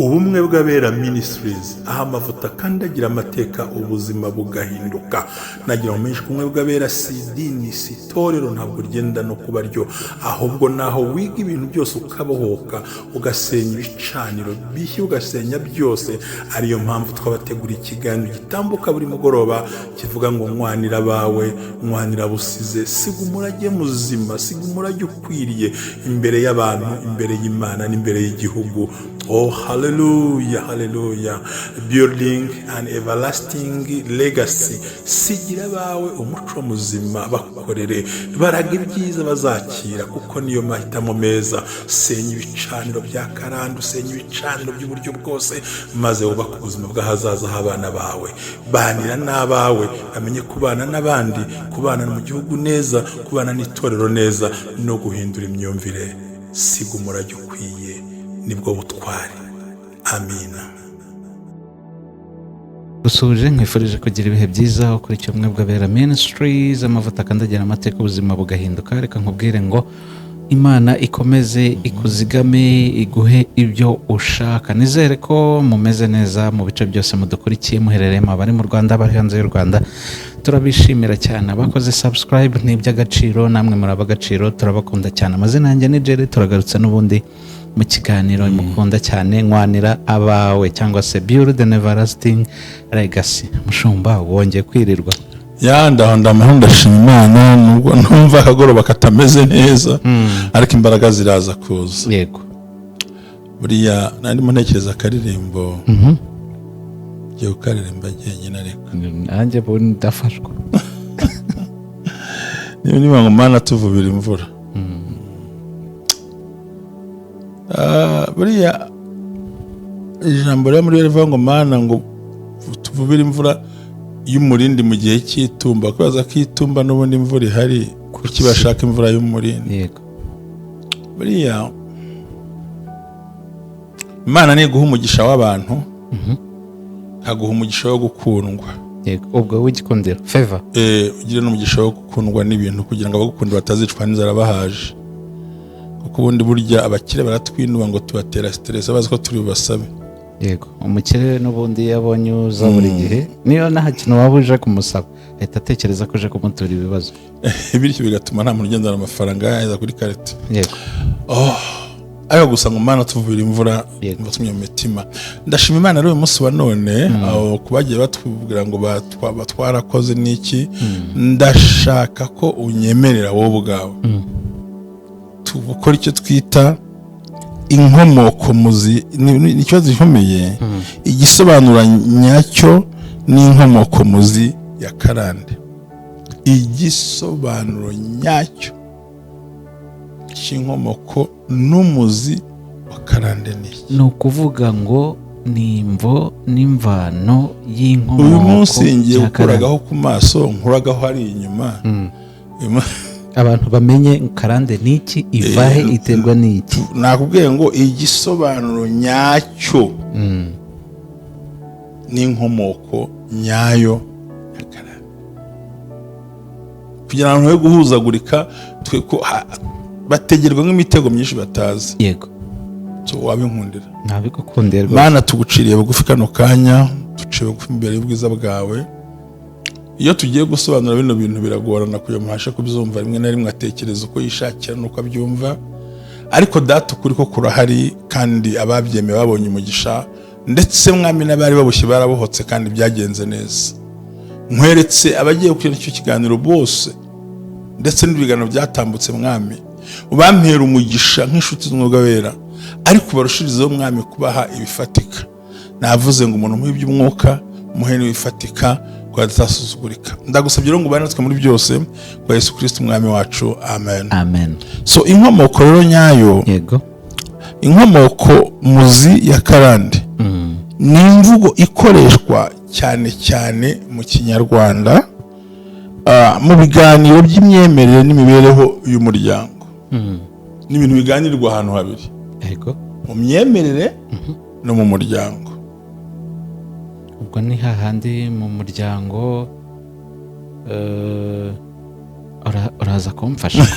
ubumwe bw'abera ministries aho amavuta kandi agira amateka ubuzima bugahinduka. Nagira ngo menshi kumwe bw'abera si idini si itorero ntabwo rigenda no kuba ryo, ahubwo naho wiga ibintu byose ukabohoka ugasenya ibicaniro bishya ugasenya byose. Ariyo mpamvu twabategura ikiganiro gitambuka buri mugoroba kivuga ngo nkwanira abawe nkwanira busize, siga umurage muzima, siga umurage ukwiriye imbere y'abantu, imbere y'Imana n'imbere y'igihugu. Oh, hallelujah, hallelujah. Building an everlasting legacy. Sigira bawe umuco muzima bakorere, baraga ibyiza bazakira kuko niyo mahitamo meza. Senya ibicaniro bya karande, senya ibicaniro by'uburyo bwose, maze wubaka ubuzima bw'ahazaza h'abana bawe. Banira n'abawe, bamenye kubana n'abandi, kubana mu gihugu neza, kubana n'itorero neza, no guhindura imyumvire. Siga umurage ukwiye, nibwo butwari. Amina. Usuje nkwifurije kugira ibihe byiza ukurikiye ubumwe bw'abera ministries, amavuta kandi agira amateka ubuzima bugahinduka. Reka nkubwire ngo Imana ikomeze ikuzigame, iguhe ibyo ushaka. Nizere ko mumeze neza mu bice byose mudukurikiye, muherereyemo abari mu Rwanda, abari hanze y'u Rwanda. Turabishimira cyane abakoze subscribe, ni iby'agaciro, namwe muri ab'agaciro, turabakunda cyane. Amazina yanjye ni Jerry, turagarutse n'ubundi mu kiganiro mukunda cyane, nkwanira abawe cyangwa se Build an Everlasting Legacy. Mushumba wongeye kwirirwa? Ndamahoro, ndashima Imana, nubwo numva akagoroba katameze neza, ariko imbaraga ziraza kuza. Yego. Buriya nandimo ntekereza akaririmbo giye ukaririmba nyine, ariko nanjye bo ndafashwa. niba ngo Mana tuvubira imvura. Buriya ijambo ryo muri rivuga ngo Mana ngo tuvubira imvura y'umurindi mu gihe cy'itumba. Kubaza ko itumba n'ubundi imvura ihari, kuki bashaka imvura y'umurindi? Yego. Buriya Imana ni guha umugisha w'abantu, haguha umugisha wo gukundwa. Yego. Ubwo w'igikundiro favor. Ugira n'umugisha wo gukundwa n'ibintu kugira ngo abagukunda batazicwa n'inzara bahaje. Kuko ubundi burya abakire baratwinuba ngo tubatera stress, bazi ko turi bubasabe. Yego. Umukire n'ubundi yabonye uza buri gihe, niyo nta kintu waba uje kumusaba ahita atekereza ko uje kumutura ibibazo. Bityo bigatuma nta muntu ugendana amafaranga yaza kuri karite. Yego. Ayo gusa ngo Mana tuvubira imvura batumye mu mitima. Ndashima Imana rero uyu munsi wa none, aho kubagiye batubwira ngo batwarakoze n'iki, ndashaka ko unyemerera wowe ubwawe tubukora icyo twita inkomoko muzi. Ni ikibazo gikomeye, igisobanura nyacyo ni inkomoko muzi ya karande. Igisobanuro nyacyo cy'inkomoko n'umuzi wa karande ni ukuvuga ngo ni imvo n'imvano y'inkomoko. Uyu munsi ngiye gukuragaho ku maso, nkuragaho hari inyuma. Abantu bamenye karande niki, ivahe, iterwa niki. Nakubwiye ngo igisobanuro nyacyo ni inkomoko nyayo ya karande, kugira ngo guhuzagurika bategerwa nk'imitego myinshi batazi. Yego. Wabinkundira? Nabigukundira rwose. Mana tuguciriye bugufi kano kanya, duciye bugufi imbere y'ubwiza bwawe. Iyo tugiye gusobanura bino bintu biragorana kugira muhashe kubyumva, rimwe na rimwe atekereza uko yishakira nuko abyumva, ariko data ukuri ko kurahari, kandi ababyemeye babonye umugisha, ndetse mwami n'abari babushye barabohotse kandi byagenze neza. Nkweretse abagiye gukora icyo kiganiro bose, ndetse n'ibiganiro byatambutse mwami, ubampera umugisha nk'inshuti z'umwuga wera, ariko barushirizeho mwami kubaha ibifatika. Navuze ngo umuntu muhe iby'umwuka, muhe n'ibifatika, kwa datasuzugurika. Ndagusabye rero ngo ubanatwe muri byose kwa Yesu Kristo umwami wacu. Amen. Amen. So inkomoko rero nyayo, yego, inkomoko muzi ya karande ni imvugo ikoreshwa cyane cyane mu Kinyarwanda mu biganiro by'imyemerere n'imibereho y'umuryango. Ni ibintu biganirwa ahantu habiri. Yego. Mu myemerere no mu muryango. Ubwo ni hahandi mu muryango uraza kumfasha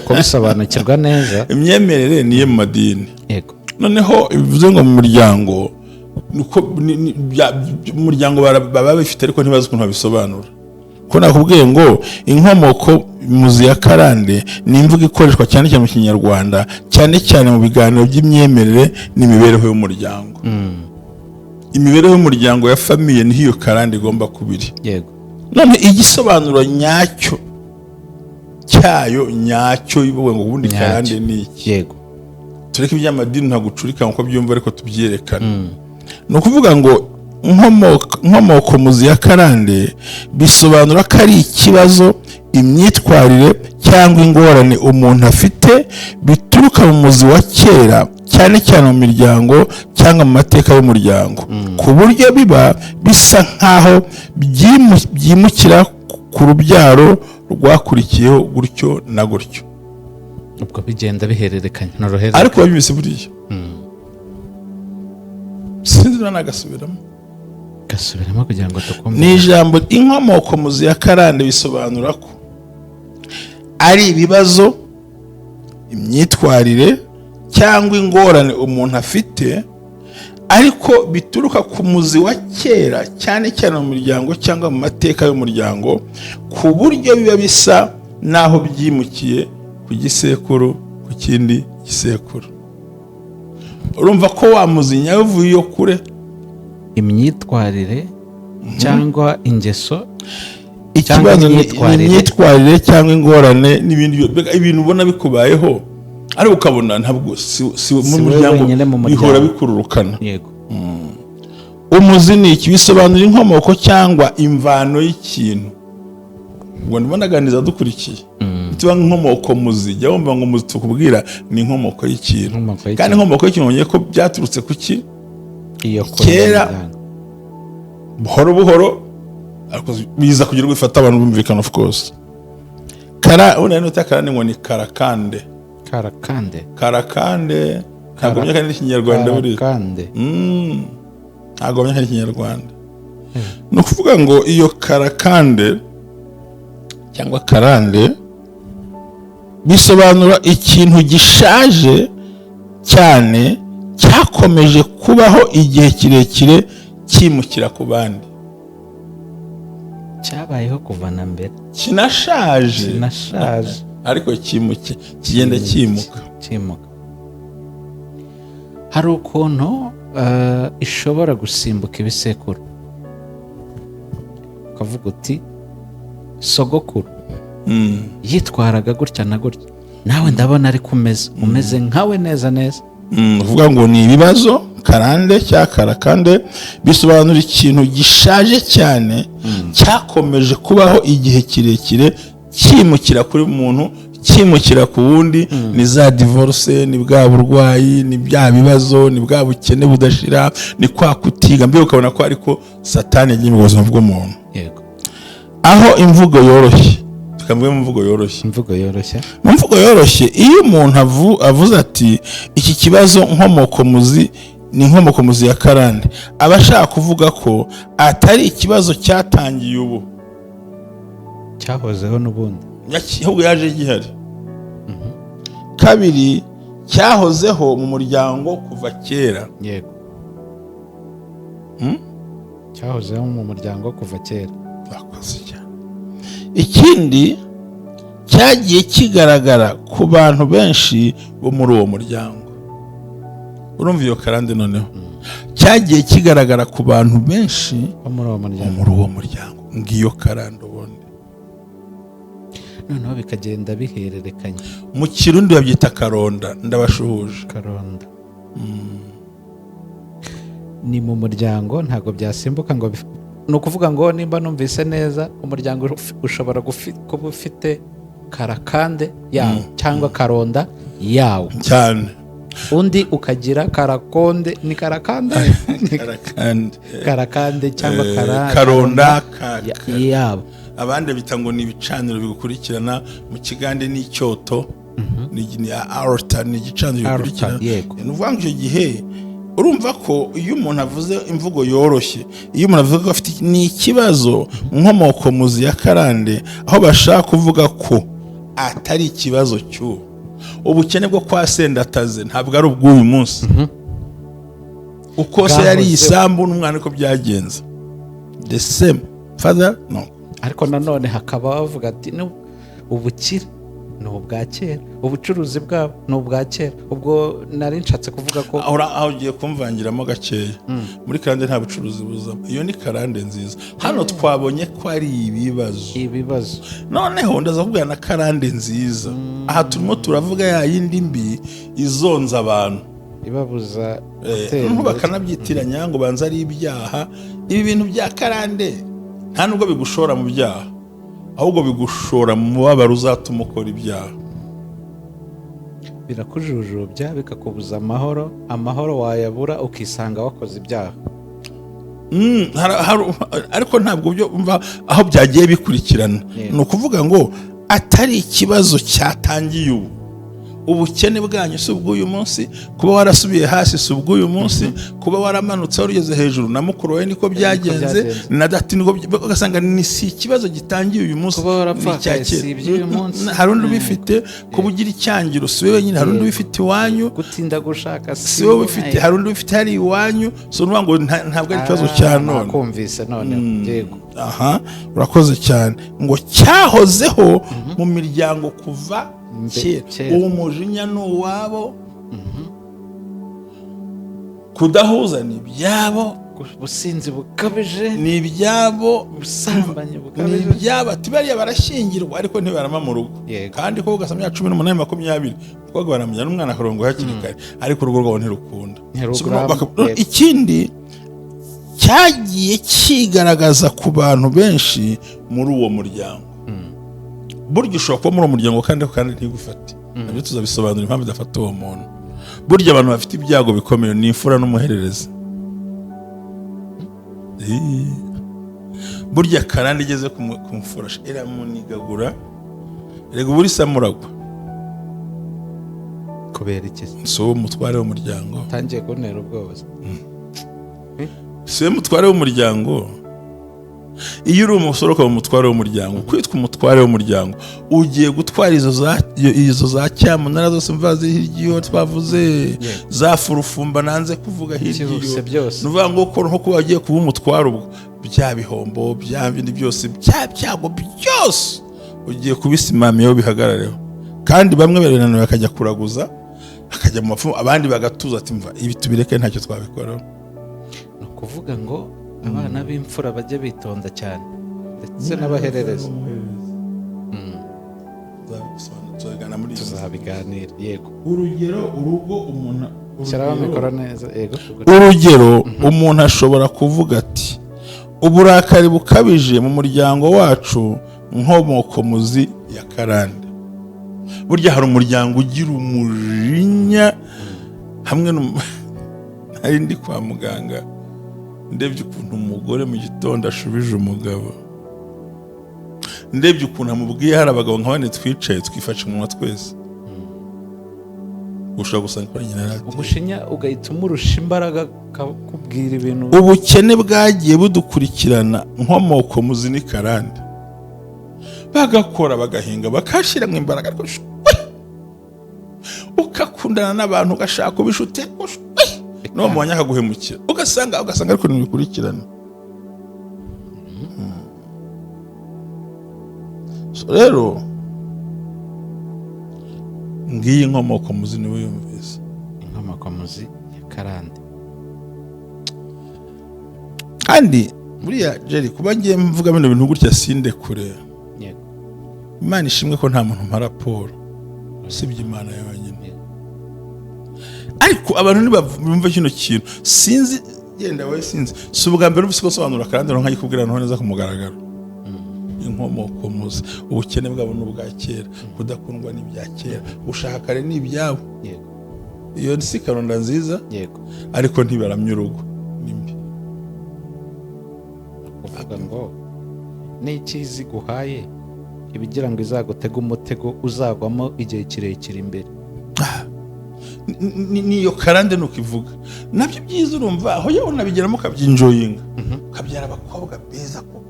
kubisobanukirwa neza. Imyemerere niye mu madini. Yego. Noneho bivuze ngo mu muryango nuko umuryango baba bifite ariko ntibazi ukuntu babisobanura. Ko nakubwiye ngo inkomoko muzi ya karande ni imvugo ikoreshwa cyane cyane mu Kinyarwanda, cyane cyane mu biganiro by'imyemerere n'imibereho y'umuryango. Imibereho y'umuryango ya famiye niho iyo karande igomba kubiri. Yego. None igisobanuro nyacyo cyayo nyacyo ivuga ngo ubundi karande ni iki? Yego. Tureke iby'amadini nta gucurika nkuko byumva ariko tubyerekana. Ni ukuvuga ngo inkomoko muzi ya karande bisobanura ko ari ikibazo, imyitwarire cyangwa ingorane umuntu afite bituruka mu muzi wa kera, cyane cyane mu miryango cyangwa mu mateka y'umuryango, ku buryo biba bisa nk'aho byimukira ku rubyaro rwakurikiyeho gutyo na gutyo. Ubwo bigenda bihererekanya ariko babimeze buriya sinzi nagasubiramo kugira ngo tukumve. Ni ijambo inkomoko muzi ya karande bisobanura ko ari ibibazo, imyitwarire cyangwa ingorane umuntu afite ariko bituruka ku muzi wa kera, cyane cyane mu miryango cyangwa mu mateka y'umuryango, ku buryo biba bisa naho byimukiye ku gisekuru ku kindi gisekuru. Urumva ko wamuzinya yavuye iyo kure, imyitwarire cyangwa ingeso, ikibazo ni imyitwarire cyangwa ingorane n'ibindi ibintu ubona bikubayeho ariko ukabona ntabwo si mu muryango bihora bikururukana. Yego. Umuzi ni iki? Bisobanura inkomoko cyangwa imvano y'ikintu. Ubwo ndibanaganiza dukurikiye. Tuba inkomoko muzi, jya wumva ngo muzi tukubwira ni inkomoko y'ikintu. Kandi inkomoko y'ikintu ubonye ko byaturutse ku ki? Iyo kera buhoro buhoro ariko biza kugira ngo bifate abantu bumvikana. Of course una nota karande ngo ni karakande ntabwo myaka ni Kinyarwanda buri ntabwo myaka ni Kinyarwanda. No kuvuga ngo iyo karakande cyangwa karande bisobanura ikintu gishaje cyane cyakomeje kubaho igihe kirekire kimukira ku bandi, cyabayeho kuva na mbere, kinashaje ariko kigenda kimuka. Hari ukuntu ishobora gusimbuka ibisekuru, ukavuga uti sogokuru yitwaraga gutya na gutya, nawe ndabona ariko umeze nkawe neza. Uvuga ngo ni ibibazo. Karande cyangwa karakande bisobanura ikintu gishaje cyane cyakomeje kubaho igihe kirekire kimukira kuri muntu, kimukira ku wundi. Ni za divorce, ni bwa burwayi, ni bya bibazo, ni bwa bukene budashira, ni kwa kutiga, mbere ukabona ko ariko satani yagiye mu buzima bw'umuntu. Yego. Aho imvugo yoroshye, tukamwe mu mvugo yoroshye, iyo umuntu avuze ati iki kibazo nkomoko muzi ni inkomoko muzi ya karande, aba ashaka kuvuga ko atari ikibazo cyatangiye ubu, cyahozeho n'ubundi, ahubwo yaje gihari. Kabiri, cyahozeho mu muryango kuva kera. Yego. Cyahozeho mu muryango kuva kera. Bakoze cyane. Ikindi, cyagiye kigaragara ku bantu benshi bo muri uwo muryango. Urumva iyo karande noneho cyagiye kigaragara ku bantu benshi bo muri uwo muryango. Ngiyo karande ubundi noneho bikagenda bihererekanya. Mu Kirundi babyita karonda. Ndabashuhuje. Karonda. Ni mu muryango, ntabwo byasimbuka ngo ni ukuvuga ngo nimba numvise neza, umuryango ushobora kuba ufite karakande yawo cyangwa karonda yawo cyane, undi ukagira karakonde. Ni karakande cyangwa karonda yabo. Abandi bita ngo ni ibicaniro bigukurikirana. Mu Kigande ni icyoto, ni altar, ni igicaniro bigukurikirana. Ni uvuga ngo icyo gihe urumva ko iyo umuntu avuze imvugo yoroshye, iyo umuntu avuga ko afite ni ikibazo nkomoko muzi ya karande, aho bashaka kuvuga ko atari ikibazo cy'ubu ubukene bwo kwa sendataze, ntabwo ari ubw'uyu munsi. uko se yari isambu n'umwana ko byagenze the same father no. ariko nanone hakaba bavuga ati ubukire ni ubwa kera, ubucuruzi bwabo ni ubwa kera. Ubwo nari nshatse kuvuga ko aho ugiye kumvangiramo gakeya. Muri karande nta bucuruzi buzamo, iyo ni karande nziza. Hano twabonye ko ari ibibazo noneho ndaza kuvuga na karande nziza. Aha turimo turavuga ya yindi mbi izonza abantu ibabuza bakanabyitiranya ngo banza ari ibyaha. Ibi bintu bya karande nta nubwo bigushora mu byaha, ahubwo bigushora mu mubabaro uzatuma ukora ibyaha. Birakujujubya, bikakubuza amahoro wayabura ukisanga wakoze ibyaha. Ariko ntabwo byo umva aho byagiye bikurikirana. Ni ukuvuga ngo atari ikibazo cyatangiye ubu. Ubukene bwanyu si ubw'uyu munsi, kuba warasubiye hasi si ubw'uyu munsi, kuba waramanutse warugeze hejuru na mukuru wawe niko byagenze, na dati niko ugasanga ni si ikibazo gitangiye uyu munsi, ni iby'uyu munsi. Hari undi ubifite, kuba ugira icyangiro si wowe wenyine, hari undi ubifite iwanyu, gutinda gushaka si wowe ubifite, hari undi ubifite hari iwanyu. So nuvuga ngo ntabwo ari ikibazo cya none. Nakumvise none yego. Aha, urakoze cyane. Ngo cyahozeho mu miryango kuva kera. Uwo mujinya ni uwabo, kudahuza ni ibyabo, ubusinzi bukabije ni ibyabo, ubusambanyi bukabije ni ibyabo. Ati bariya barashyingirwa ariko ntibarama mu rugo, kandi ko ugasa imyaka 18 20 kuko baramenya n'umwana akarongo hakiri kare, ariko urugo rwabo ntirukunda. Ikindi cyagiye kigaragaza ku bantu benshi muri uwo muryango, burya ushobora kuba muri uwo muryango kandi ntigufate. Nabyo tuzabisobanura impamvu idafata uwo muntu. Burya abantu bafite ibyago bikomeye ni imfura n'umuhererezi. Burya karande igeze kumfura iramunigagura, rega buri samuragwa kubera iki? So umutware w'umuryango tangiye kuntera ubwoba. Si we mutware w'umuryango. Iyo uri umusore ukaba umutware w'umuryango, kwitwa umutware w'umuryango, ugiye gutwara izo za cyamunara zose mva ziryo twavuze, za furufumba nanze kuvuga hiryo nuvuga ngo ko nko kuba agiye kuba umutware ubwo bya bihombo bya bindi byose byago byose ugiye kubisimamiyeho bihagarareho. Kandi bamwe berenana bakajya kuraguza, akajya mu mafumu, abandi bagatuza ati mva ibi tubireke ntacyo twabikoraho. No kuvuga ngo abana b'imfura bajye bitonda cyane, ndetse n'abaherereza. Tuzabiganira yego. Urugero urugo umuntu cyaraho mikora neza yego. Urugero umuntu ashobora kuvuga ati uburakari bukabije mu muryango wacu nkomoko muzi ya karande. Burya hari umuryango ugira umujinya hamwe hari ndi kwa muganga ndebye ukuntu umugore mu gitondo ashubije umugabo, ndebye ukuntu amubwiye hari abagabo nka bane twicaye twifashe umunwa twese, ushobora gusanga ko nyina rati umushinya ugahita umurusha imbaraga kubwira ibintu. Ubukene bwagiye budukurikirana nkomoko muzi ni karande, bagakora bagahinga bakashiramo imbaraga, ukakundana n'abantu ugashaka ubishute no mwanya akaguhemukira, ugasanga ariko nibikurikirana. So rero ngiyi nkomoko muzi niwe yumvise, inkomoko muzi ya karande. Kandi buriya Jerry kuba ngiye mvuga bino bintu gutya sinde kure, Imana ishimwe ko nta muntu mpa raporo usibye Imana yonyine. Ariko abantu ntibumva kino kintu, sinzi yenda we sinzi si ubwa mbere ubise gusobanura kandi nkayikubwira neza ku mugaragaro. Inkomoko muzi, ubukene bwabo n'ubwa kera, kudakundwa n'ibya kera, ushaka kare n'ibyabo. Iyo si karonda nziza, ariko ntibaramye urugo nimbi. Uvuga ngo n'ikizi guhaye ibigira ngo izagutega umutego uzagwamo igihe kirekire imbere. Niyo karande nuko ivuga. Nabyo byiza urumva aho yaho nabigeramo kabyinjoyinga, kabyara abakobwa beza koko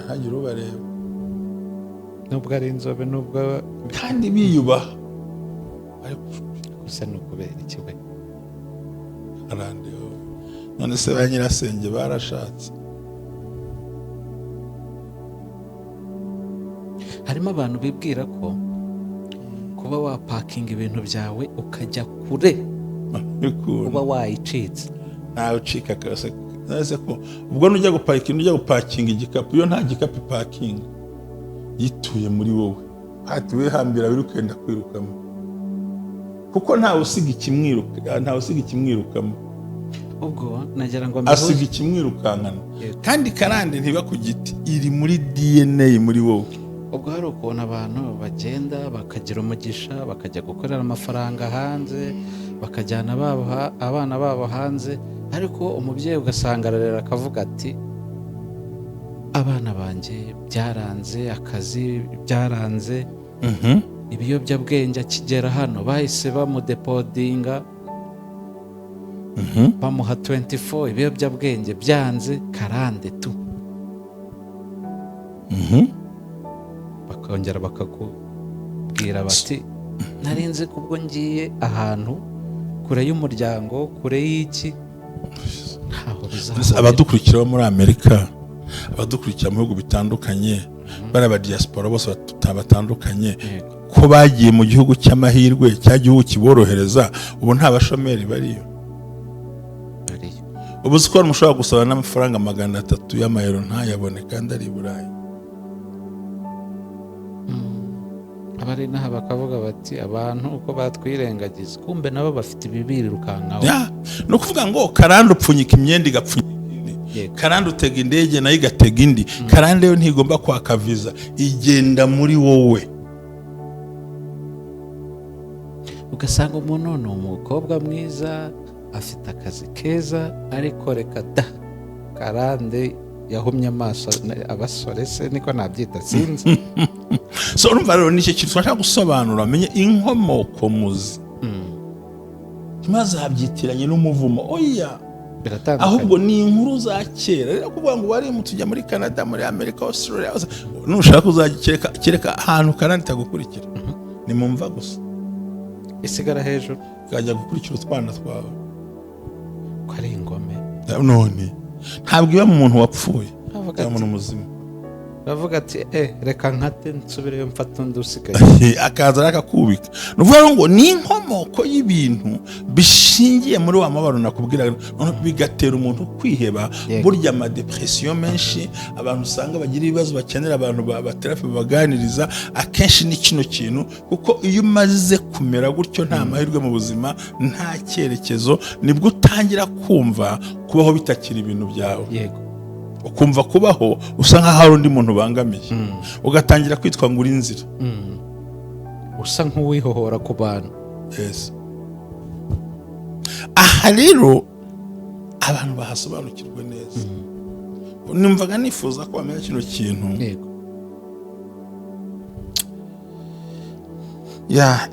hagira ubareba, nubwo ari inzobe nubwo kandi biyubaha, ariko gusa no kubera iki we arandeho none se ba nyirasenge barashatse. harimo abantu bibwira ko kuba wapakinga ibintu byawe ukajya kure uba wayicitse. ntawe ucika kose nese ko ubwo nujya gupakinga igikapu, iyo nta gikapu ipakinga yituye muri wowe, hati we hambira birukenda kwirukamo, kuko ntawe usiga ikimwirukamo, ubwo nagira ngo asiga ikimwirukankana. kandi karande ntiba ku giti, iri muri DNA muri wowe. ubwo hari ukuntu abantu bagenda bakagira umugisha bakajya gukorera amafaranga hanze, bakajyana abana babo hanze, ariko umubyeyi ugasanga ararera akavuga ati abana banjye byaranze, akazi byaranze, ibiyobyabwenge akigera hano bahise bamudepodinga, bamuha 24, ibiyobyabwenge byanze, karande tu. bakongera bakakubwira bati narinze kubwo ngiye ahantu kure y'umuryango, kure y'iki, ntaho bizahurira. Abadukurikira bo muri Amerika, abadukurikira mu bihugu bitandukanye, bari aba diaspora bose batandukanye, ko bagiye mu gihugu cy'amahirwe, cya gihugu kiborohereza, ubu nta bashomeri bariyo. ubu uzi ko mushobora gusaba n'amafaranga 300 y'amayero ntayabone kandi ari i Burayi. abari naha bakavuga bati abantu uko batwirengagiza, kumbe nabo bafite ibibirukankaho. no kuvuga ngo karande upfunyika imyenda igapfunyika indi, karande utega indege nayo igatega indi, karande yo ntigomba kwaka viza, igenda muri wowe. ugasanga umuntu ni umukobwa mwiza, afite akazi keza, ariko reka da karande yahumye amaso abasore, se niko nabyita sinzi. so urumva rero nicyo kintu twashaka gusobanura, amenye inkomoko muzi, maze habyitiranye n'umuvumo. oya, ahubwo ni inkuru za kera. rero kuvuga ngo wari tujya muri Canada, muri Amerika, Australia, nushaka uzajya kereka ahantu karande itagukurikira, ni mumva gusa isigara hejuru, ukajya gukurikira utwana twawe ko ari ingome. none ntabwo iba mu muntu wapfuye, iba mu muntu muzima. bavuga ati reka nkate nsubireyo mfata undi usigaye, akaza akakubika. nuvuga ngo ni inkomoko y'ibintu bishingiye muri wa mabaro nakubwira, bigatera umuntu kwiheba. burya ama depression menshi abantu usanga bagira ibibazo, bakenera abantu baterapi baganiriza, akenshi ni kino kintu, kuko iyo umaze kumera gutyo nta mahirwe mu buzima, nta cyerekezo, nibwo utangira kumva kubaho bitakira ibintu byawe. yego, ukumva kubaho usa nk'aho hari undi muntu ubangamiye, ugatangira kwitwa ngo uri inzira, usa nk'uwihohora ku bantu. aha rero abantu bahasobanukirwe neza. numvaga nifuza ko bamenya kino kintu.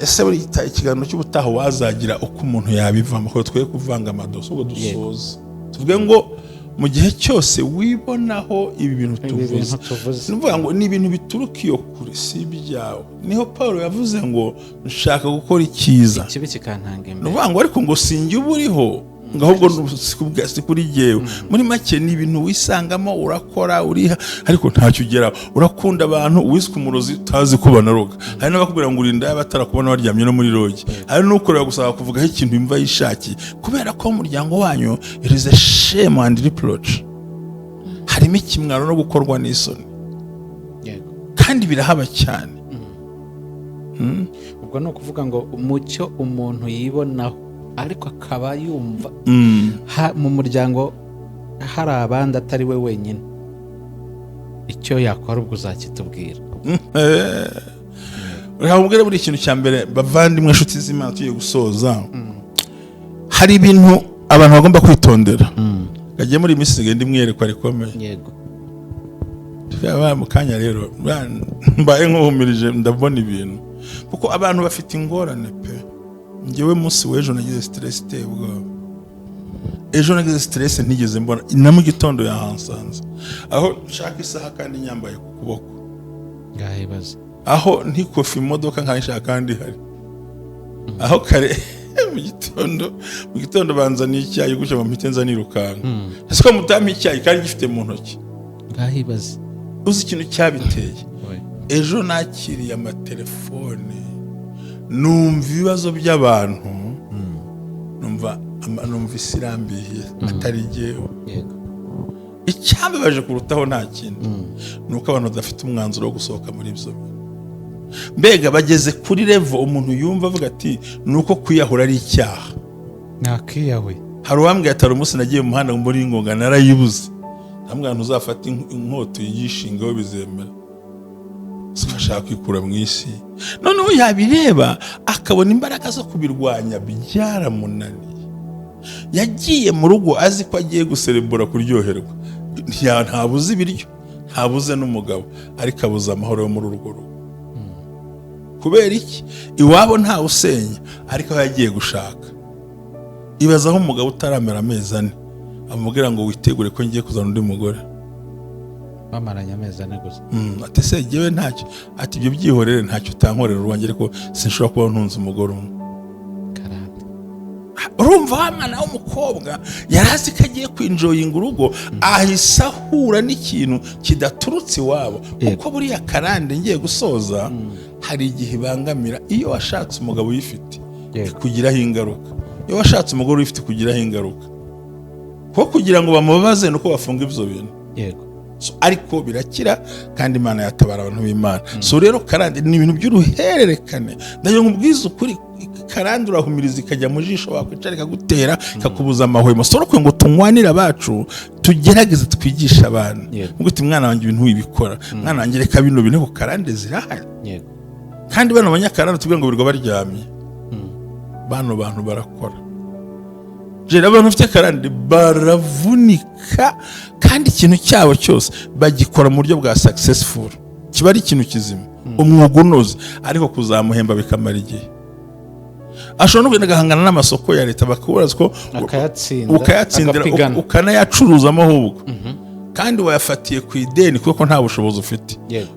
ese buri ikiganiro cy'ubutaha wazagira uko umuntu yabivamo, ko twe kuvanga amadoso ngo dusoze tuvuge ngo mu gihe cyose wibonaho ibi bintu tuvuze, nuvuga ngo ni ibintu bituruka iyo kure, si ibyawe. niho Paulo yavuze ngo nshaka gukora icyiza, ikibi kikantanga imbere. nuvuga ngo ariko ngo sinjye uburiho, ngo ahubwo si kuri jyewe. muri make ni ibintu wisangamo, urakora uriha, ariko ntacyo ugeraho. urakunda abantu, wiswe umurozi utazi ko banaroga. hari n'abakubwira ngo urinda batarakubona baryamye no muri rogi. hari n'ukorera gusaba kuvugaho ikintu imva yishakiye, kubera ko umuryango wanyu it is a shame and reproach. harimo ikimwaro no gukorwa n'isoni, kandi birahaba cyane. ubwo ni ukuvuga ngo umucyo umuntu yibonaho, ariko akaba yumva mu muryango hari abandi atari we wenyine, icyo yakora ubwo uzakitubwira. Urabwira buri kintu cya mbere, bavandimwe inshuti z'Imana, tugiye gusoza. hari ibintu abantu bagomba kwitondera. gagiye muri minsi ngende imwerekwa rikomeye. yego, mu kanya rero mbaye nkuhumirije, ndabona ibintu, kuko abantu bafite ingorane pe. njyewe munsi w'ejo nagize stress iteye ubwoba. ejo nagize stress ntigeze mbona, na mu gitondo yahansanze aho nshaka isaha kandi nyambaye ku kuboko, ngahibaza aho ntikofi imodoka nkayishaka kandi hari aho kare mu gitondo banzaniye icyayi gutya ngo mpite nza nirukanka ese ko mutampa icyayi kandi gifite mu ntoki ngahibaze uzi ikintu cyabiteye ejo nakiriye amatelefone numva ibibazo by'abantu numva isi irambiye atari jyewe icyambabaje kurutaho nta kindi ni uko abantu badafite umwanzuro wo gusohoka muri ibyo mbega bageze kuri level umuntu yumva avuga ati ni uko kwiyahura ari icyaha nakiyawe hari uwambwiye atari umunsi nagiye mu muhanda muri Ngonga narayibuze nta mwana uzafata inkoto yishingaho bizemera ashaka kwikura mu isi noneho yabireba akabona imbaraga zo kubirwanya byaramunaniye yagiye mu rugo azi ko agiye guserebura kuryoherwa ntabuze ibiryo ntabuze n'umugabo ariko abuze amahoro yo muri urwo rugo kubera iki iwabo ntawe usenya ariko aho yagiye gushaka ibaza aho umugabo utaramera amezi 4 amubwira ngo witegure ko ngiye kuzana undi mugore bamaranye amezi 4 gusa ati se jyewe ntacyo ati ibyo byihorere ntacyo utankorera uruwange ariko sinshobora kuba ntunze umugore umwe urumva wa mwana w'umukobwa yarazi ko agiye kwinjoyinga urugo ahise ahura n'ikintu kidaturutse iwabo kuko buriya karande ngiye gusoza hari igihe ibangamira iyo washatse umugabo uyifite kugiraho ingaruka iyo washatse umugore uyifite kugiraho ingaruka kuko kugira ngo bamubabaze nuko bafunga ibyo bintu ariko birakira kandi Imana yatabara abantu b'Imana so rero karande ni ibintu by'uruhererekane ndayo nkubwiza ukuri karande urahumiriza ikajya mu jisho wakwicara ikagutera ikakubuza amahwemo so roko ngo tunywanira abacu tugerageze twigisha abantu ngo uti mwana wanjye ibintu wibikora mwana wanjye reka bino bintu ko karande zirahari kandi bano banyakarande tubwira ngo birwa baryamye bano bantu barakora jera abantu bafite karande baravunika kandi ikintu cyabo cyose bagikora mu buryo bwa successful kiba ari ikintu kizima umwuga unoze ariko kuzamuhemba bikamara igihe ashobora no kugenda agahangana n'amasoko ya leta bakuburaza ko ukayatsindira ukanayacuruzamo ahubwo kandi wayafatiye ku ideni kuko nta bushobozi ufite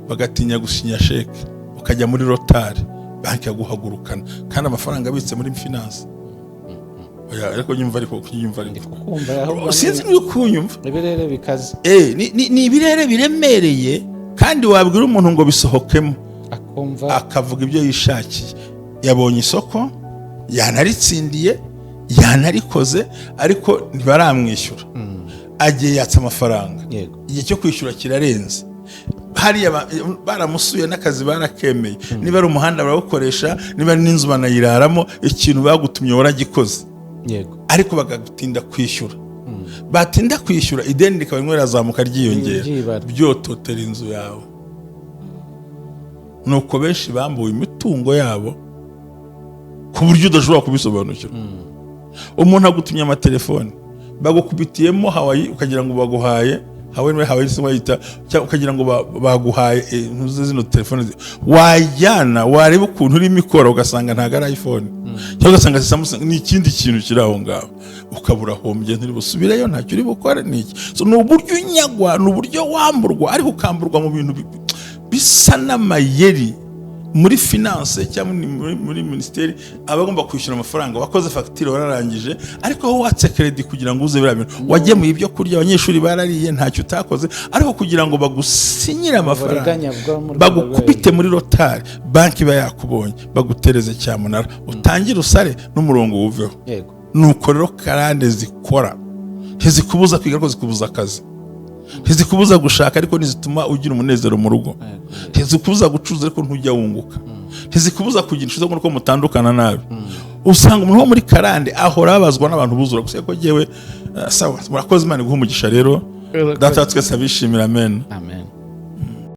bagatinya gusinya sheke ukajya muri rotari banki yaguhagurukana kandi amafaranga abitse muri finance ariko nyumva ariko sinzi niba kunyumva ibirere bikaze ni ibirere biremereye kandi wabwira umuntu ngo bisohokemo akavuga ibyo yishakiye yabonye isoko yanaritsindiye yanarikoze ariko ntibaramwishyura agiye yatsa amafaranga igihe cyo kwishyura kirarenze hariya baramusuye n'akazi barakemeye niba ari umuhanda barawukoresha niba ari n'inzu banayiraramo ikintu bagutumye waragikoze ariko bagatinda kwishyura batinda kwishyura ideni rikaba rimwe rirazamuka ryiyongera byototera inzu yawe nuko benshi bambuwe imitungo yabo ku buryo udashobora kubisobanukira umuntu agutumye amatelefone bagukubitiyemo Hawaii ukagira ngo baguhaye Hawaii se wayita ukagira ngo baguhaye zino telefone wajyana wareba ukuntu uri mikoro ugasanga ntago ari iPhone cyangwa ugasanga Samsung ni ikindi kintu kiri aho ngaho ukabura hombye ntiri busubireyo ntacyo uri bukore niki so ni uburyo unyagwa ni uburyo wamburwa ariko ukamburwa mu bintu bisa n'amayeri muri finance cyangwa muri ministeri abagomba kwishyura amafaranga wakoze facture wararangije ariko aho watse credit kugira ngo uze birabintu wagemuye ibyo kurya abanyeshuri barariye ntacyo utakoze ariko kugira ngo bagusinyire amafaranga bagukubite muri rotari banki bayakubonye bagutereze cyamunara utangire usare n'umurongo wuveho nuko rero karande zikora ntizikubuza kwiga ariko zikubuza akazi ntizikubuza gushaka ariko nizituma ugira umunezero mu rugo ntizikubuza gucuruza ariko ntujya wunguka ntizikubuza kugira inshuti nuko mutandukana nabi usanga umuntu wo muri karande ahora abazwa n'abantu buzura gusa ko jewe sawa murakoze Imana iguha umugisha rero data twese abishimira amen